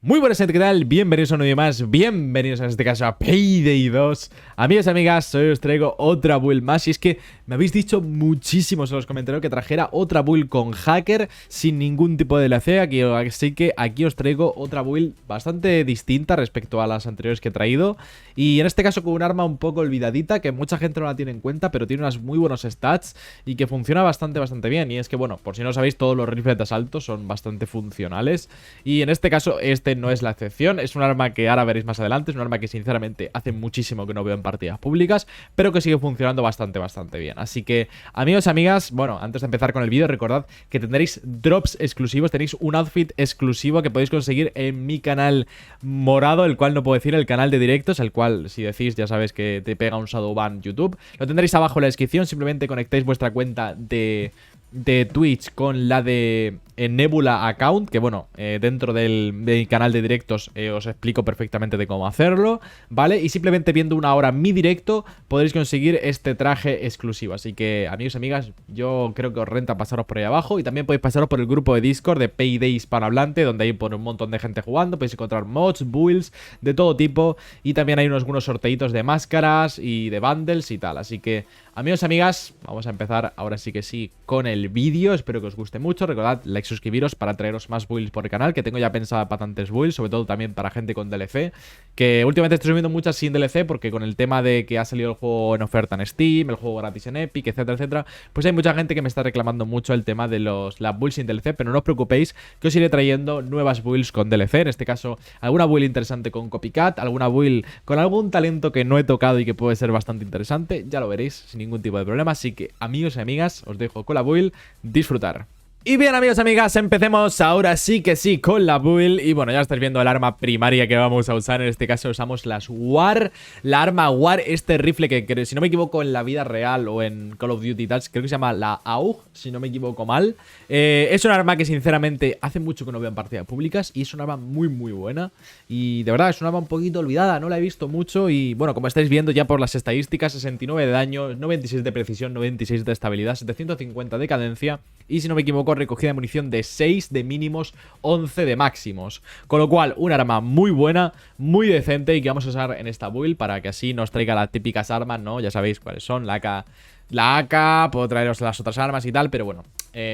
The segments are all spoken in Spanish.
Muy buenas gente, ¿qué tal? Bienvenidos a un vídeo más, bienvenidos en este caso a Payday 2. Amigos y amigas, hoy os traigo otra build más. Y es que me habéis dicho muchísimos en los comentarios que trajera otra build con hacker sin ningún tipo de DLC, así que aquí os traigo otra build bastante distinta respecto a las anteriores que he traído. Y en este caso con un arma un poco olvidadita, que mucha gente no la tiene en cuenta, pero tiene unos muy buenos stats y que funciona bastante bien. Y es que bueno, por si no sabéis, todos los rifles de asalto son bastante funcionales. Y en este caso este no es la excepción, es un arma que ahora veréis más adelante, es un arma que sinceramente hace muchísimo que no veo en partidas públicas, pero que sigue funcionando bastante bien. Así que, amigos y amigas, bueno, antes de empezar con el vídeo, recordad que tendréis drops exclusivos, tenéis un outfit exclusivo que podéis conseguir en mi canal morado, el cual no puedo decir, el canal de directos, el cual, si decís, ya sabéis que te pega un shadowban YouTube. Lo tendréis abajo en la descripción, simplemente conectáis vuestra cuenta de Twitch con la de Nebula account, que bueno, dentro del canal de directos os explico perfectamente de cómo hacerlo, ¿vale? Y simplemente viendo una hora mi directo podréis conseguir este traje exclusivo. Así que, amigos y amigas, yo creo que os renta pasaros por ahí abajo. Y también podéis pasaros por el grupo de Discord de Payday hispanohablante, donde hay un montón de gente jugando. Podéis encontrar mods, builds, de todo tipo. Y también hay algunos sorteitos de máscaras y de bundles y tal. Así que, amigos y amigas, vamos a empezar ahora sí que sí con el vídeo. Espero que os guste mucho. Recordad, like, suscribiros para traeros más builds por el canal, que tengo ya pensada bastantes builds, sobre todo también para gente con DLC, que últimamente estoy subiendo muchas sin DLC, porque con el tema de que ha salido el juego en oferta en Steam, el juego gratis en Epic, etcétera, pues hay mucha gente que me está reclamando mucho el tema de las builds sin DLC, pero no os preocupéis, que os iré trayendo nuevas builds con DLC, en este caso alguna build interesante con Copycat, alguna build con algún talento que no he tocado y que puede ser bastante interesante, ya lo veréis sin ningún tipo de problema. Así que, amigos y amigas, os dejo con la build, disfrutar. Y bien, amigos y amigas, empecemos ahora sí que sí con la build. Y bueno, ya estáis viendo el arma primaria que vamos a usar. En este caso usamos las WAR, la arma WAR, este rifle que si no me equivoco en la vida real o en Call of Duty y tal, creo que se llama la AUG, si no me equivoco mal. Es un arma que sinceramente hace mucho que no veo en partidas públicas y es una arma muy buena. Y de verdad es una arma un poquito olvidada, no la he visto mucho. Y bueno, como estáis viendo ya por las estadísticas, 69 de daño, 96 de precisión, 96 de estabilidad, 750 de cadencia. Y si no me equivoco, recogida de munición de 6 de mínimos, 11 de máximos. Con lo cual, un arma muy buena, muy decente y que vamos a usar en esta build para que así nos traiga las típicas armas, ¿no? Ya sabéis cuáles son, la AK, puedo traeros las otras armas y tal, pero bueno,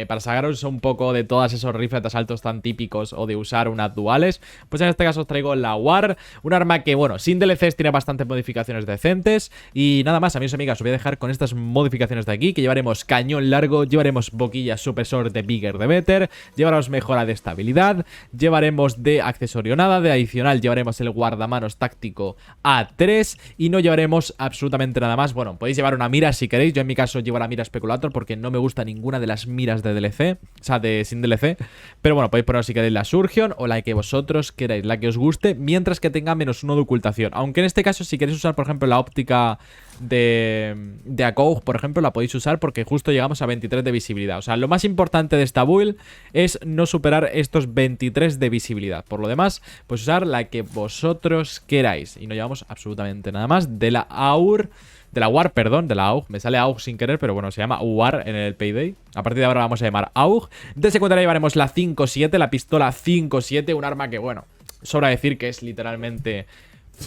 para sacaros un poco de todos esos rifles de asaltos tan típicos o de usar unas duales, pues en este caso os traigo la WAR, un arma que, bueno, sin DLCs tiene bastantes modificaciones decentes. Y nada más, amigos y amigas, os voy a dejar con estas modificaciones de aquí, que llevaremos cañón largo, llevaremos boquilla supresor de Bigger de Better, llevaremos mejora de estabilidad, llevaremos de accesorio nada, de adicional llevaremos el guardamanos táctico A3 y no llevaremos absolutamente nada más. Bueno, podéis llevar una mira si queréis, yo en mi caso llevo la mira Speculator porque no me gusta ninguna de las miras de DLC, o sea, sin DLC. Pero bueno, podéis poner si queréis la Surgeon o la que vosotros queráis, la que os guste, mientras que tenga -1 de ocultación. Aunque en este caso, si queréis usar, por ejemplo, la óptica de ACOG, por ejemplo, la podéis usar porque justo llegamos a 23 de visibilidad. O sea, lo más importante de esta build es no superar estos 23 de visibilidad. Por lo demás, pues usar la que vosotros queráis. Y no llevamos absolutamente nada más de la AUR. De la WAR, perdón, de la AUG. Me sale AUG sin querer, pero bueno, se llama WAR en el Payday. A partir de ahora la vamos a llamar AUG. De secundaria llevaremos la 5.7, la pistola 5.7, un arma que, bueno, sobra decir que es literalmente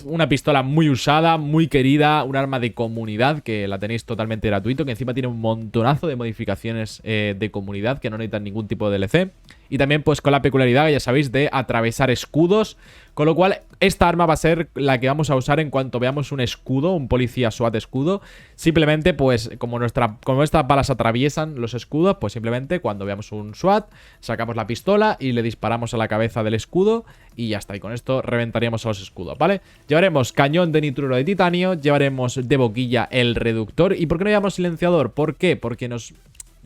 una pistola muy usada, muy querida, un arma de comunidad que la tenéis totalmente gratuito, que encima tiene un montonazo de modificaciones de comunidad que no necesitan ningún tipo de DLC. Y también pues con la peculiaridad, ya sabéis, de atravesar escudos. Con lo cual, esta arma va a ser la que vamos a usar en cuanto veamos un escudo, un policía SWAT escudo. Simplemente, pues, como estas balas atraviesan los escudos, pues simplemente cuando veamos un SWAT, sacamos la pistola y le disparamos a la cabeza del escudo y ya está. Y con esto reventaríamos a los escudos, ¿vale? Llevaremos cañón de nitruro de titanio, llevaremos de boquilla el reductor. ¿Y por qué no llevamos silenciador? ¿Por qué? Porque nos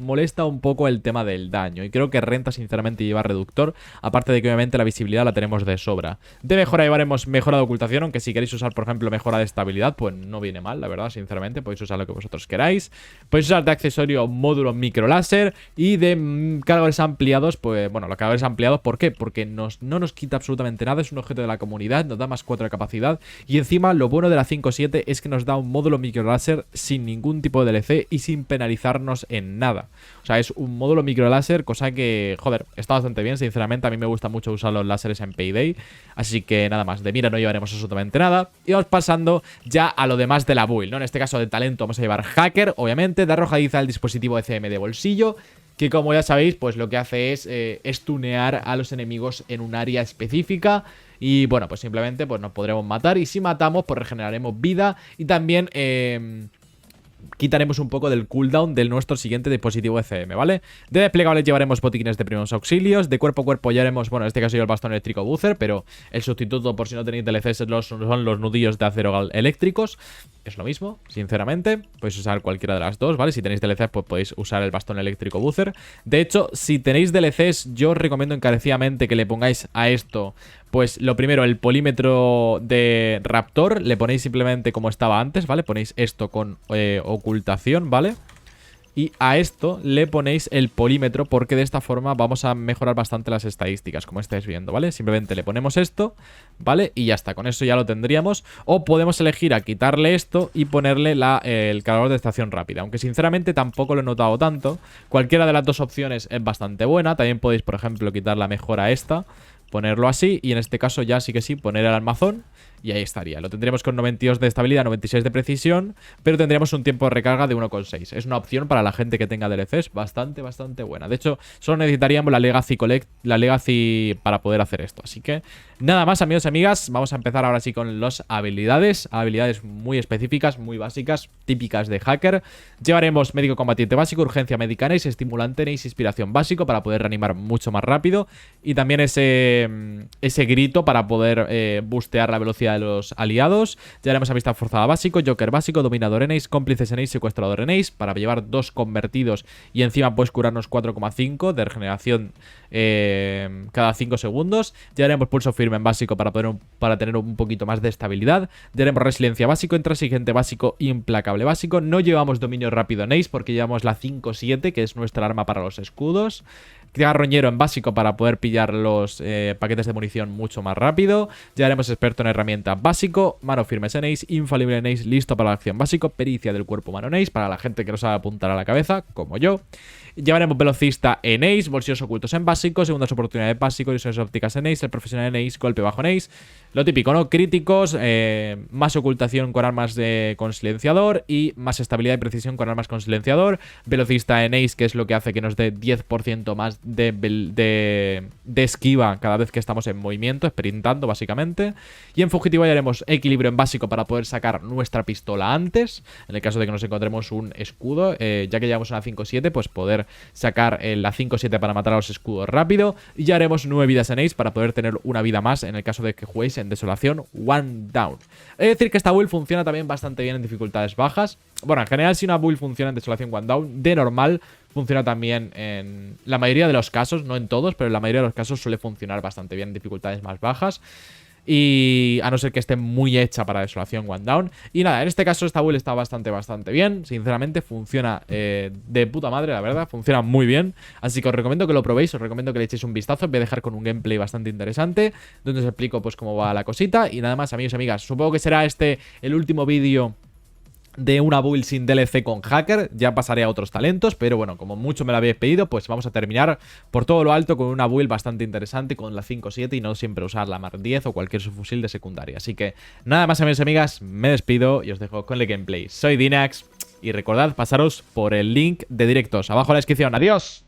molesta un poco el tema del daño y creo que renta sinceramente llevar reductor, aparte de que obviamente la visibilidad la tenemos de sobra. De mejora llevaremos mejora de ocultación, aunque si queréis usar por ejemplo mejora de estabilidad pues no viene mal, la verdad, sinceramente podéis usar lo que vosotros queráis. Podéis usar de accesorio módulo microláser y de cargadores ampliados, pues bueno, los cargadores ampliados, ¿por qué? Porque no nos quita absolutamente nada, es un objeto de la comunidad, nos da más 4 de capacidad y encima lo bueno de la 5.7 es que nos da un módulo microláser sin ningún tipo de DLC y sin penalizarnos en nada. O sea, es un módulo microláser, cosa que, joder, está bastante bien, sinceramente. A mí me gusta mucho usar los láseres en Payday. Así que nada más, de mira no llevaremos absolutamente nada. Y vamos pasando ya a lo demás de la build, ¿no? En este caso de talento vamos a llevar Hacker, obviamente, de arrojadiza el dispositivo ECM de bolsillo, que como ya sabéis, pues lo que hace es stunear a los enemigos en un área específica. Y bueno, pues simplemente pues nos podremos matar. Y si matamos, pues regeneraremos vida. Y también quitaremos un poco del cooldown de nuestro siguiente dispositivo ECM, ¿vale? De desplegables llevaremos botiquines de primeros auxilios. De cuerpo a cuerpo llevaremos, bueno, en este caso yo el bastón eléctrico buzzer, pero el sustituto, por si no tenéis DLCs, son los nudillos de acero eléctricos. Es lo mismo, sinceramente. Podéis usar cualquiera de las dos, ¿vale? Si tenéis DLCs, pues podéis usar el bastón eléctrico buzzer. De hecho, si tenéis DLCs, yo os recomiendo encarecidamente que le pongáis a esto, pues lo primero, el polímetro de Raptor. Le ponéis simplemente como estaba antes, ¿vale? Ponéis esto con ocultación, ¿vale? Y a esto le ponéis el polímetro, porque de esta forma vamos a mejorar bastante las estadísticas, como estáis viendo, ¿vale? Simplemente le ponemos esto, ¿vale? Y ya está, con eso ya lo tendríamos. O podemos elegir a quitarle esto y ponerle el cargador de estación rápida, aunque sinceramente tampoco lo he notado tanto. Cualquiera de las dos opciones es bastante buena. También podéis, por ejemplo, quitar la mejora a esta, ponerlo así, y en este caso ya sí que sí, poner el armazón. Y ahí estaría, lo tendríamos con 92 de estabilidad, 96 de precisión, pero tendríamos un tiempo de recarga de 1,6. Es una opción para la gente que tenga DLCs bastante buena. De hecho, solo necesitaríamos la Legacy para poder hacer esto. Así que nada más, amigos y amigas, vamos a empezar ahora sí con las habilidades. Habilidades muy específicas, muy básicas, típicas de hacker. Llevaremos médico combatiente básico, urgencia médica Neis, estimulante Neis, inspiración básico para poder reanimar mucho más rápido. Y también ese grito para poder boostear la velocidad de los aliados. Ya haremos amistad forzada básico, Joker básico, dominador Eneis, cómplices Eneis, secuestrador Eneis, para llevar 2 convertidos y encima puedes curarnos 4,5 de regeneración cada 5 segundos. Ya haremos pulso firme en básico para tener un poquito más de estabilidad. Ya haremos resiliencia básico, intransigente básico, implacable básico. No llevamos dominio rápido Eneis porque llevamos la 5-7, que es nuestra arma para los escudos. Garroñero en básico para poder pillar los paquetes de munición mucho más rápido. Ya haremos experto en herramientas básico, mano firme Eneis, infalible Eneis, listo para la acción básico, pericia del cuerpo humano Eneis, para la gente que no sabe apuntar a la cabeza, como yo. Llevaremos velocista Eneis, bolsillos ocultos en básico, segundas oportunidades básico, ilusiones ópticas Eneis, el profesional Eneis, golpe bajo Eneis. Lo típico, ¿no? Críticos, más ocultación con armas con silenciador y más estabilidad y precisión con armas con silenciador. Velocista Eneis, que es lo que hace que nos dé 10% más de esquiva cada vez que estamos en movimiento, sprintando básicamente. Y en fugitivo ya haremos equilibrio en básico para poder sacar nuestra pistola antes, en el caso de que nos encontremos un escudo, ya que llevamos una 5-7, pues poder sacar la 5-7 para matar a los escudos rápido. Y ya haremos 9 vidas en Ace para poder tener una vida más en el caso de que juguéis en desolación one down. Es decir que esta build funciona también bastante bien en dificultades bajas. Bueno, en general si una build funciona en desolación one down, de normal funciona también en la mayoría de los casos, no en todos, pero en la mayoría de los casos suele funcionar bastante bien en dificultades más bajas. Y a no ser que esté muy hecha para desolación one down. Y nada, en este caso esta build está bastante bien. Sinceramente funciona de puta madre, la verdad. Funciona muy bien. Así que os recomiendo que lo probéis, os recomiendo que le echéis un vistazo. Os voy a dejar con un gameplay bastante interesante, donde os explico pues cómo va la cosita. Y nada más, amigos y amigas, supongo que será este el último vídeo de una build sin DLC con hacker. Ya pasaré a otros talentos, pero bueno, como mucho me lo habéis pedido, pues vamos a terminar por todo lo alto con una build bastante interesante, con la 5-7 y no siempre usar la Mark 10 o cualquier subfusil de secundaria. Así que nada más, amigos y amigas, me despido y os dejo con el gameplay. Soy Dinax y recordad pasaros por el link de directos abajo en la descripción. ¡Adiós!